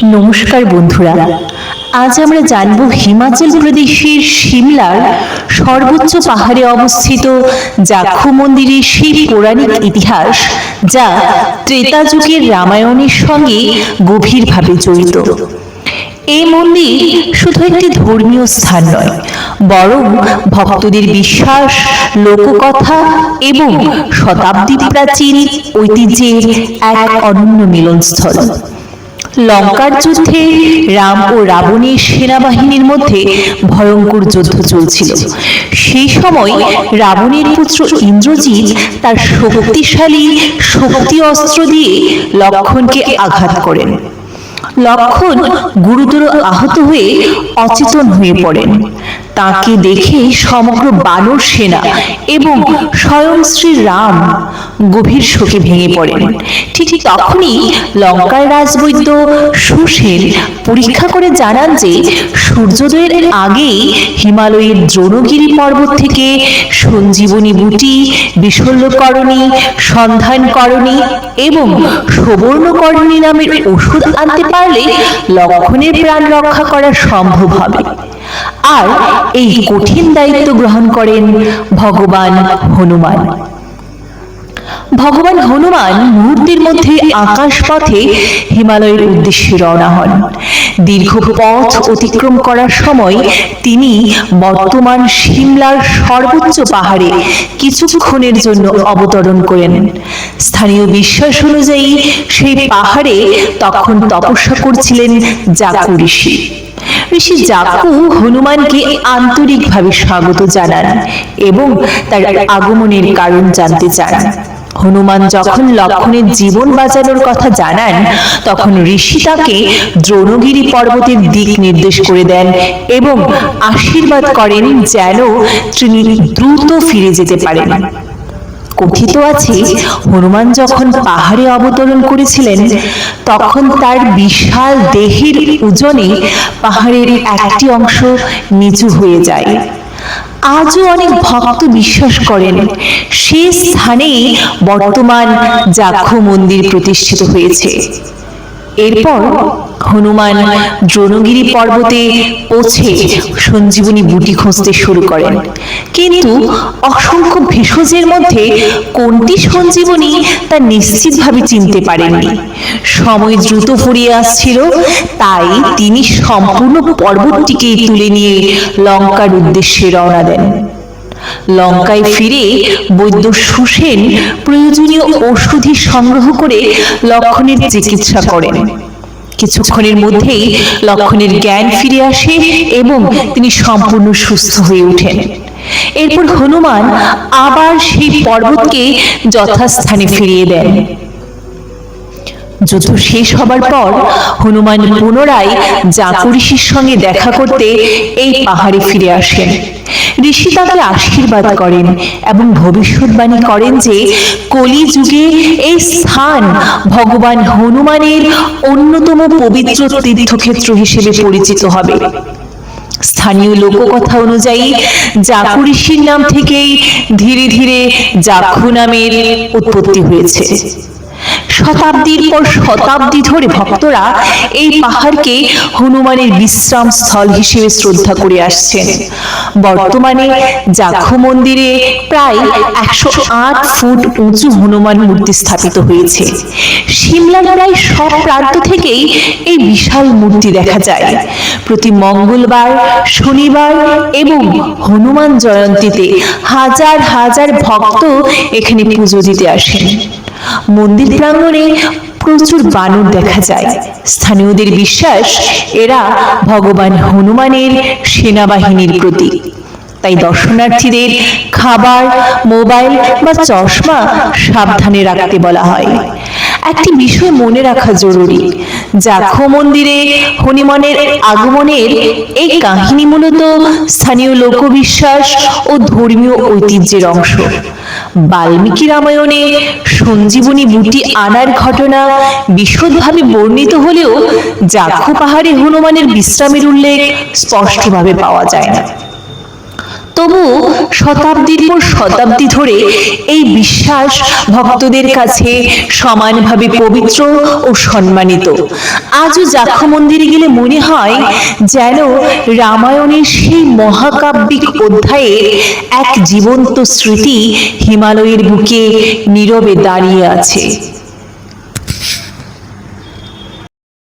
নমস্কার বন্ধুরা, আজ আমরা জানব হিমাচল প্রদেশের সিমলার সর্বোচ্চ পাহাড়ে অবস্থিত জাখু মন্দিরের সেই পৌরাণিক ইতিহাস, যা ত্রেতা যুগের রামায়ণের সঙ্গে গভীরভাবে জড়িত। এই মন্দির শুধু একটি ধর্মীয় স্থান নয়, বরং ভক্তদের বিশ্বাস, লোককথা এবং শতাব্দী প্রাচীন ঐতিহ্যের এক অনন্য মিলনস্থল। লঙ্কার যুদ্ধে রাম ও রাবণের সেনাবাহিনীর মধ্যে ভয়ঙ্কর যুদ্ধ চলছিল। সেই সময় রাবণের পুত্র ইন্দ্রজিৎ তার শক্তিশালী শক্তি অস্ত্র দিয়ে লক্ষ্মণকে আঘাত করেন। লক্ষ্মণ গুরুতর আহত হয়ে অচেতন হয়ে পড়েন। তাকে দেখে সমগ্র বানর সেনা এবং স্বয়ং শ্রী রাম গভীর শোকে ভেঙে পড়েন। ঠিক তখনই লঙ্কার রাজবৈদ্য সুসেন পরীক্ষা করে জানান যে সূর্যোদয়ের আগেই হিমালয়ের দ্রোণগিরি পর্বত থেকে সঞ্জীবনী বুটি, বিশল্যকরণী, সন্ধানকরণী এবং সুবর্ণকরণী নামের ওষুধ আনতে পারলে লক্ষ্মণের প্রাণ রক্ষা করা সম্ভব হবে। আর এই কঠিন দায়িত্ব গ্রহণ করেন ভগবান হনুমান। ভগবান হনুমান মুহূর্তের মধ্যে আকাশ পথে হিমালয়ের উদ্দেশ্যে রওনা হন। দীর্ঘ পথ অতিক্রম করার সময় তিনি বর্তমান সিমলার সর্বোচ্চ পাহাড়ে কিছুক্ষণের জন্য অবতরণ করেন। স্থানীয় বিশ্বাস অনুযায়ী সেই পাহাড়ে তখন তপস্যা করছিলেন জাখু ঋষি। ঋষি জাখু হনুমানকে আন্তরিকভাবে স্বাগত জানান এবং তার আগমনের কারণ জানতে চান। হনুমান যখন লক্ষ্মণের জীবন বাঁচানোর কথা জানান, তখন ঋষি তাকে দ্রোণগিরি পর্বতের দিক নির্দেশ করে দেন এবং আশীর্বাদ করেন যেন তিনি দ্রুত ফিরে যেতে পারেন। কথিত আছে, হনুমান যখন পাহাড়ে অবতরণ করেছিলেন, তখন তার বিশাল দেহের ওজনে পাহাড়ের একটি অংশ নিচু হয়ে যায়। আজও অনেক ভক্ত বিশ্বাস করেন সেই স্থানেই বর্তমান জাখু মন্দির প্রতিষ্ঠিত হয়েছে। এরপর হনুমান দ্রোণগিরি পর্বতে পৌঁছে সঞ্জীবনী বুটি খুঁজতে শুরু করেন, কিন্তু অসংখ্য ভেষজের মধ্যে কোনটি সঞ্জীবনী তা নিশ্চিতভাবে চিনতে পারেননি। সময় দ্রুত ফুরিয়ে আসছিল, তাই তিনি সম্পূর্ণ পর্বতটিকে তুলে নিয়ে লঙ্কার উদ্দেশ্যে রওনা দেন। লঙ্কায় ফিরে বৈদ্য সুসেন প্রয়োজনীয় ঔষধি সংগ্রহ করে লক্ষ্মণের চিকিৎসা করেন। কিছুক্ষণের মধ্যেই লক্ষ্মণের জ্ঞান ফিরে আসে এবং তিনি সম্পূর্ণ সুস্থ হয়ে ওঠেন। এরপর হনুমান আবার সেই পর্বতকে যথাস্থানে ফিরিয়ে দেন। যুদ্ধ শেষ হবার পর হনুমান পুনরায় জাখু ঋষির সঙ্গে দেখা করতে এই পাহাড়ে ফিরে আসেন। ঋষি তাকে আশীর্বাদ করেন এবং ভবিষ্যৎবাণী করেন যে কলি যুগে এই স্থান ভগবান হনুমানের অন্যতম পবিত্র তীর্থক্ষেত্র হিসেবে পরিচিত হবে। স্থানীয় লোককথা অনুযায়ী জাখু ঋষির নাম থেকেই ধীরে ধীরে জাখু নামের উৎপত্তি হয়েছে। শতাব্দীর পর শতাব্দী ধরে ভক্তরা এই পাহাড়কে হনুমানের বিশ্রাম স্থল হিসেবে শ্রদ্ধা করে আসছেন। বর্তমানে জাখু মন্দিরে প্রায় 108 ফুট উঁচু হনুমান মূর্তি স্থাপিত হয়েছে। সিমলার প্রায় সব প্রান্ত থেকেই এই বিশাল মূর্তি দেখা যায়। প্রতি মঙ্গলবার, শনিবার এবং হনুমান জয়ন্তীতে হাজার হাজার ভক্ত এখানে পুজো দিতে আসেন। মন্দির প্রাঙ্গণে প্রচুর বানর দেখা যায়। স্থানীয়দের বিশ্বাস এরা ভগবান হনুমানের সেনাবাহিনীর প্রতীক। তাই দর্শনার্থীদের খাবার, মোবাইল বা চশমা সাবধানে রাখতে বলা হয়। একটি বিষয় মনে রাখা জরুরি, জাখু মন্দিরে হনুমানের আগমনের এই কাহিনী মূলত স্থানীয় লোকবিশ্বাস ও ধর্মীয় ঐতিহ্যের অংশ। বাল্মীকি রামায়ণে সঞ্জীবনী বুটি আনার ঘটনা বিশদভাবে বর্ণিত হলেও জাখু পাহাড়ে হনুমানের বিশ্রামের উল্লেখ স্পষ্টভাবে পাওয়া যায় না। তবু শতাব্দীর পর শতাব্দী ধরে এই বিশ্বাস ভক্তদের কাছে সমানভাবে পবিত্র ও সম্মানিত। আজও জাখো মন্দিরে গেলে মনে হয় যেন রামায়ণের সেই মহাকাব্যিক অধ্যায়ের এক জীবন্ত স্মৃতি হিমালয়ের বুকে নীরবে দাঁড়িয়ে আছে।